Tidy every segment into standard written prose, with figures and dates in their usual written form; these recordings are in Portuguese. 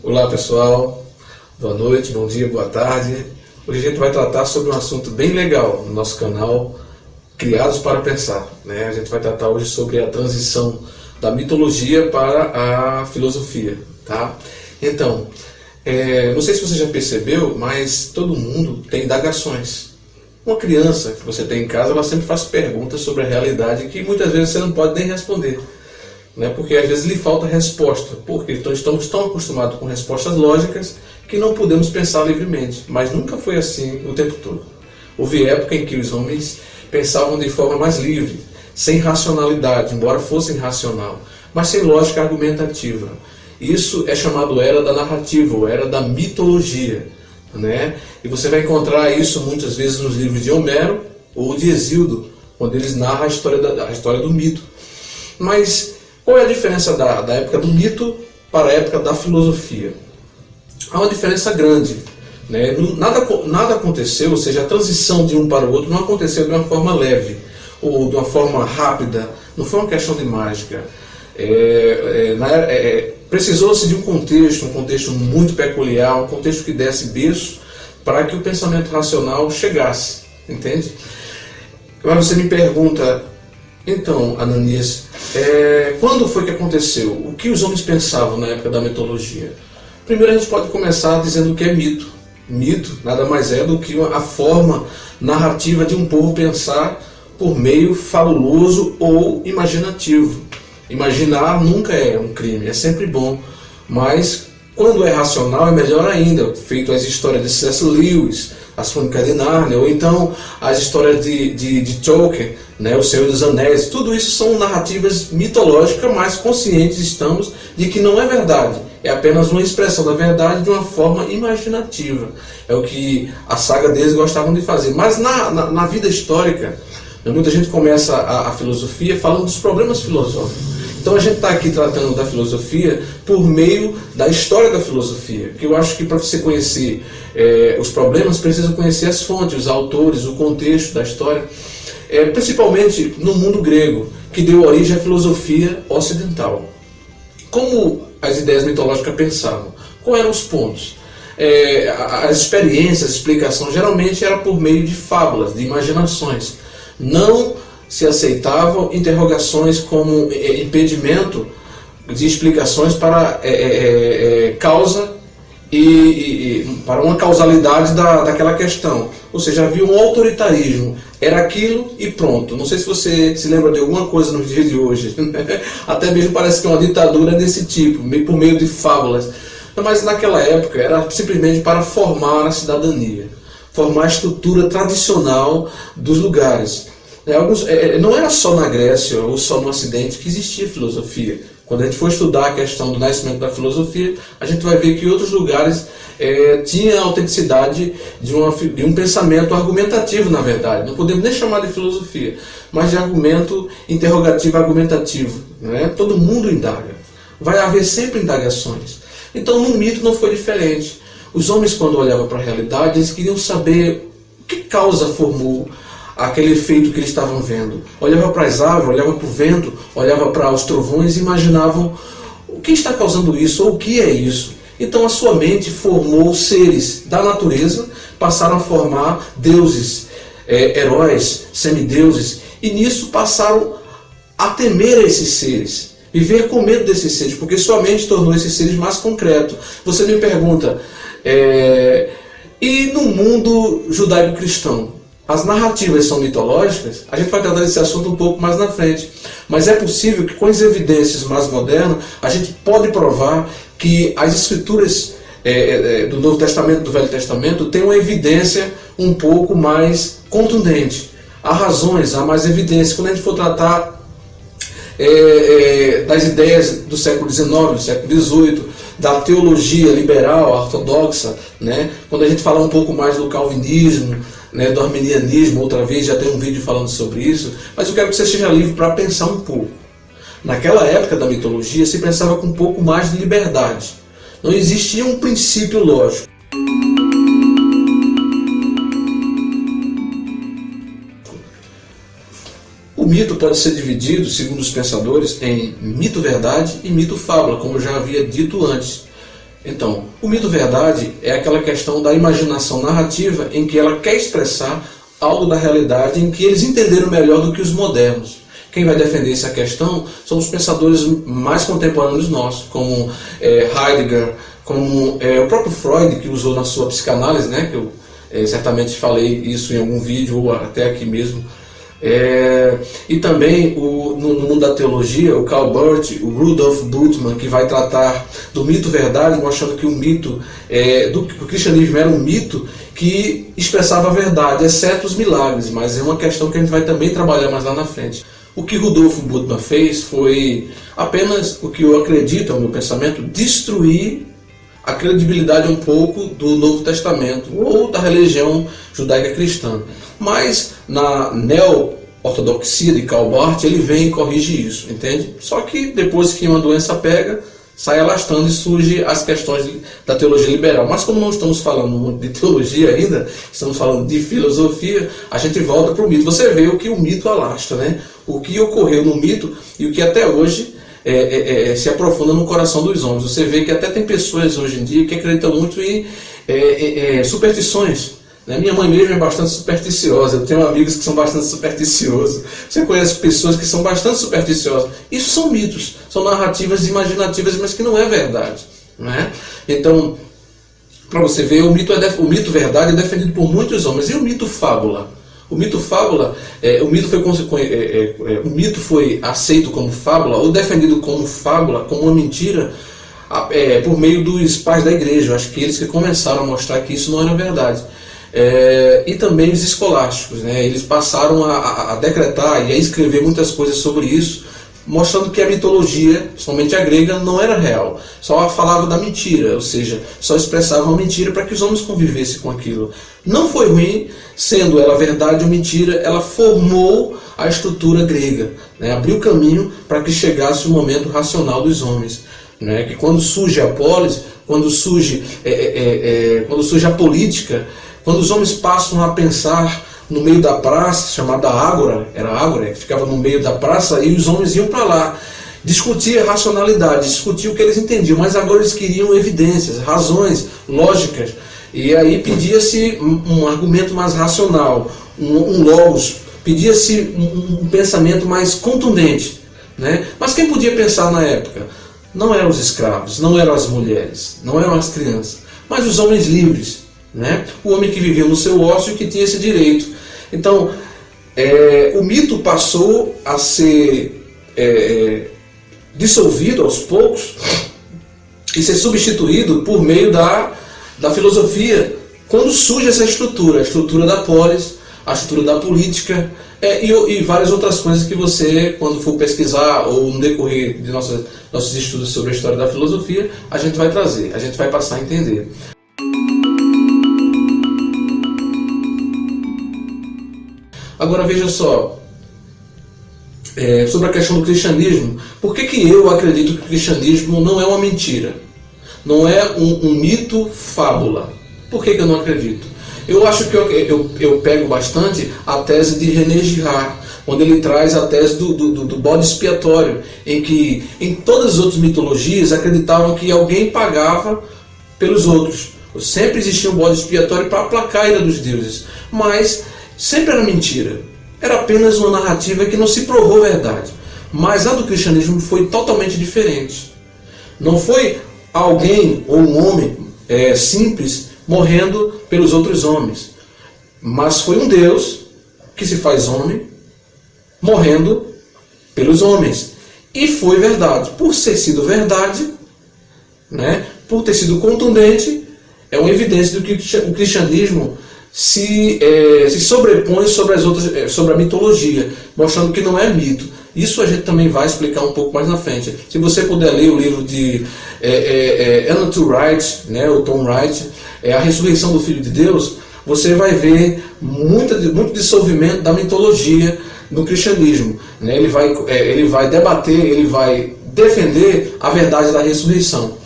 Olá pessoal, boa noite, bom dia, boa tarde. Hoje a gente vai tratar sobre um assunto bem legal no nosso canal Criados para Pensar, né? A gente vai tratar hoje sobre a transição da mitologia para a filosofia, tá? Então, não sei se você já percebeu, mas todo mundo tem indagações. Uma criança que você tem em casa, ela sempre faz perguntas sobre a realidade que muitas vezes você não pode nem responder, né? Porque às vezes lhe falta resposta, porque então estamos tão acostumados com respostas lógicas que não podemos pensar livremente, mas nunca foi assim o tempo todo. Houve época em que os homens pensavam de forma mais livre, sem racionalidade, embora fossem racional, mas sem lógica argumentativa. Isso é chamado era da narrativa, ou era da mitologia, né? E você vai encontrar isso muitas vezes nos livros de Homero ou de Hesíodo, quando eles narram a história do mito. Mas qual é a diferença da época do mito para a época da filosofia? Há uma diferença grande, né? Nada aconteceu, ou seja, a transição de um para o outro não aconteceu de uma forma leve ou de uma forma rápida, não foi uma questão de mágica. Precisou-se de um contexto muito peculiar, um contexto que desse berço para que o pensamento racional chegasse, entende? Mas você me pergunta, então, Ananias, quando foi que aconteceu? O que os homens pensavam na época da mitologia? Primeiro a gente pode começar dizendo o que é mito. Mito nada mais é do que a forma narrativa de um povo pensar por meio fabuloso ou imaginativo. Imaginar nunca é um crime, é sempre bom, mas quando é racional é melhor ainda, feito as histórias de C.S. Lewis, as Crônicas de Nárnia, ou então as histórias de Tolkien, né, O Senhor dos Anéis. Tudo isso são narrativas mitológicas, mas conscientes estamos de que não é verdade, é apenas uma expressão da verdade de uma forma imaginativa. É o que a saga deles gostavam de fazer. Mas na vida histórica, muita gente começa a filosofia falando dos problemas filosóficos. Então a gente está aqui tratando da filosofia por meio da história da filosofia, que eu acho que para você conhecer os problemas, precisa conhecer as fontes, os autores, o contexto da história, principalmente no mundo grego, que deu origem à filosofia ocidental. Como as ideias mitológicas pensavam? Quais eram os pontos? As experiências, a explicação, geralmente era por meio de fábulas, de imaginações. Não se aceitavam interrogações como impedimento de explicações para causa e para uma causalidade daquela questão. Ou seja, havia um autoritarismo, era aquilo e pronto. Não sei se você se lembra de alguma coisa nos dias de hoje, até mesmo parece que é uma ditadura desse tipo, por meio de fábulas. Mas naquela época era simplesmente para formar a cidadania, formar a estrutura tradicional dos lugares. Não era só na Grécia ou só no Ocidente que existia filosofia. Quando a gente for estudar a questão do nascimento da filosofia, a gente vai ver que outros lugares tinham a autenticidade de um pensamento argumentativo, na verdade. Não podemos nem chamar de filosofia, mas de argumento interrogativo, argumentativo, né? Todo mundo indaga. Vai haver sempre indagações. Então no mito não foi diferente. Os homens, quando olhavam para a realidade, eles queriam saber o que causa formou aquele efeito que eles estavam vendo. Olhava para as árvores, olhava para o vento, olhava para os trovões e imaginavam o que está causando isso, ou o que é isso. Então a sua mente formou seres da natureza, passaram a formar deuses, heróis, semideuses, e nisso passaram a temer esses seres, viver com medo desses seres, porque sua mente tornou esses seres mais concretos. Você me pergunta, e no mundo judaico-cristão? As narrativas são mitológicas? A gente vai tratar desse assunto um pouco mais na frente. Mas é possível que com as evidências mais modernas, a gente pode provar que as escrituras do Novo Testamento e do Velho Testamento têm uma evidência um pouco mais contundente. Há razões, há mais evidências. Quando a gente for tratar das ideias do século XIX, do século XVIII, da teologia liberal, ortodoxa, né? Quando a gente falar um pouco mais do calvinismo, né, do arminianismo, outra vez já tem um vídeo falando sobre isso, mas eu quero que você seja livre para pensar um pouco. Naquela época da mitologia se pensava com um pouco mais de liberdade. Não existia um princípio lógico. O mito pode ser dividido, segundo os pensadores, em mito-verdade e mito-fábula, como eu já havia dito antes. Então, o mito-verdade é aquela questão da imaginação narrativa em que ela quer expressar algo da realidade em que eles entenderam melhor do que os modernos. Quem vai defender essa questão são os pensadores mais contemporâneos nossos, como Heidegger, como o próprio Freud, que usou na sua psicanálise, né, que eu certamente falei isso em algum vídeo ou até aqui mesmo. E também no mundo da teologia, o Karl Barth, o Rudolf Bultmann, que vai tratar do mito-verdade, mostrando que o mito, que o cristianismo era um mito que expressava a verdade, exceto os milagres, mas é uma questão que a gente vai também trabalhar mais lá na frente. O que Rudolf Bultmann fez foi apenas, o que eu acredito, é o meu pensamento, destruir a credibilidade um pouco do Novo Testamento ou da religião judaica cristã. Mas na neo-ortodoxia de Karl Barth, ele vem e corrige isso, entende? Só que depois que uma doença pega, sai alastrando e surge as questões da teologia liberal. Mas como não estamos falando muito de teologia ainda, estamos falando de filosofia, a gente volta para o mito. Você vê o que o mito alastra, né? O que ocorreu no mito e o que até hoje se aprofunda no coração dos homens. Você vê que até tem pessoas hoje em dia que acreditam muito em superstições. Minha mãe mesmo é bastante supersticiosa, eu tenho amigos que são bastante supersticiosos. Você conhece pessoas que são bastante supersticiosas. Isso são mitos, são narrativas imaginativas, mas que não é verdade. Né? Então, para você ver, o mito verdade é defendido por muitos homens. E o mito fábula? O mito fábula, o mito foi aceito como fábula, ou defendido como fábula, como uma mentira, por meio dos pais da igreja. Eu acho que eles que começaram a mostrar que isso não era verdade. E também os escolásticos, né? Eles passaram a decretar e a escrever muitas coisas sobre isso, mostrando que a mitologia, principalmente a grega, não era real. Só falava da mentira, ou seja, só expressava uma mentira para que os homens convivessem com aquilo. Não foi ruim, sendo ela verdade ou mentira, ela formou a estrutura grega, né? Abriu caminho para que chegasse o momento racional dos homens. Né? Que quando surge a polis, quando surge a política, quando os homens passam a pensar no meio da praça, chamada ágora, era ágora, que ficava no meio da praça, e os homens iam para lá, discutir a racionalidade, discutir o que eles entendiam, mas agora eles queriam evidências, razões, lógicas, e aí pedia-se um argumento mais racional, um logos, pedia-se um pensamento mais contundente. Né? Mas quem podia pensar na época? Não eram os escravos, não eram as mulheres, não eram as crianças, mas os homens livres. Né? O homem que vivia no seu ócio e que tinha esse direito. Então, o mito passou a ser dissolvido aos poucos e ser substituído por meio da filosofia, quando surge essa estrutura, a estrutura da polis, a estrutura da política e várias outras coisas que você, quando for pesquisar ou no decorrer de nossos estudos sobre a história da filosofia, a gente vai trazer, a gente vai passar a entender. Agora veja só, sobre a questão do cristianismo, por que eu acredito que o cristianismo não é uma mentira? Não é um mito fábula? Por que eu não acredito? Eu acho que eu pego bastante a tese de René Girard, onde ele traz a tese do bode expiatório, em que em todas as outras mitologias acreditavam que alguém pagava pelos outros. Sempre existia um bode expiatório para aplacar a ira dos deuses, mas sempre era mentira. Era apenas uma narrativa que não se provou verdade. Mas a do cristianismo foi totalmente diferente. Não foi alguém ou um homem simples morrendo pelos outros homens, mas foi um Deus que se faz homem morrendo pelos homens. E foi verdade. Por ter sido verdade, né, por ter sido contundente, é uma evidência de que o cristianismo se sobrepõe sobre a mitologia, mostrando que não é mito. Isso a gente também vai explicar um pouco mais na frente. Se você puder ler o livro de Ellen Wright, né, o Tom Wright, A Ressurreição do Filho de Deus, você vai ver muito dissolvimento da mitologia no cristianismo. Né? Ele vai debater, ele vai defender a verdade da ressurreição.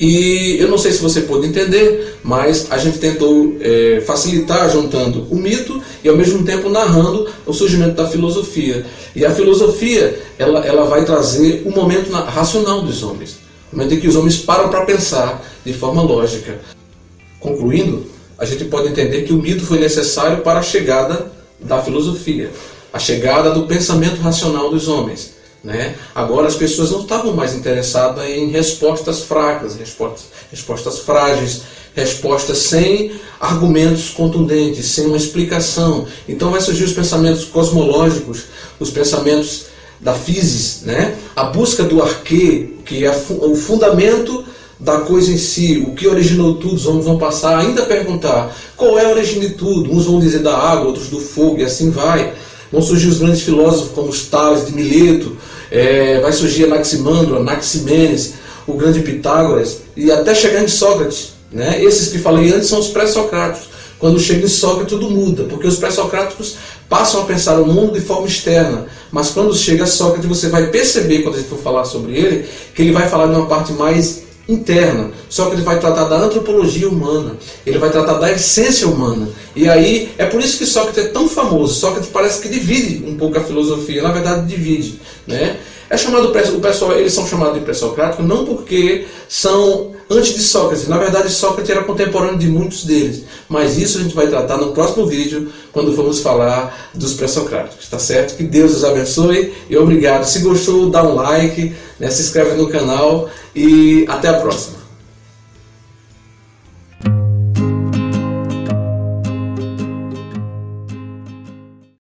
E eu não sei se você pôde entender, mas a gente tentou facilitar juntando o mito e ao mesmo tempo narrando o surgimento da filosofia. E a filosofia ela vai trazer o momento racional dos homens. no momento em que os homens param para pensar de forma lógica. Concluindo, a gente pode entender que o mito foi necessário para a chegada da filosofia, a chegada do pensamento racional dos homens, né? Agora as pessoas não estavam mais interessadas em respostas fracas, respostas frágeis, respostas sem argumentos contundentes, sem uma explicação. Então vai surgir os pensamentos cosmológicos, os pensamentos da physis, né? A busca do arquê, que é o fundamento da coisa em si, o que originou tudo. Os homens vão passar ainda a perguntar qual é a origem de tudo. Uns vão dizer da água, outros do fogo, e assim vai. Vão surgir os grandes filósofos como os Tales de Mileto, vai surgir Anaximandro, Anaximenes, o grande Pitágoras, e até chegar em Sócrates, né? Esses que falei antes são os pré-socráticos. Quando chega em Sócrates tudo muda, porque os pré-socráticos passam a pensar o mundo de forma externa, mas quando chega Sócrates você vai perceber, quando a gente for falar sobre ele, que ele vai falar de uma parte mais interna. Sócrates vai tratar da antropologia humana, ele vai tratar da essência humana. E aí, é por isso que Sócrates é tão famoso. Sócrates parece que divide um pouco a filosofia, na verdade divide, né? É chamado, o pessoal, eles são chamados de pré-socráticos não porque são antes de Sócrates. Na verdade, Sócrates era contemporâneo de muitos deles. Mas isso a gente vai tratar no próximo vídeo, quando formos falar dos pré-socráticos, tá certo? Que Deus os abençoe e obrigado. Se gostou, dá um like, né? Se inscreve no canal e até a próxima.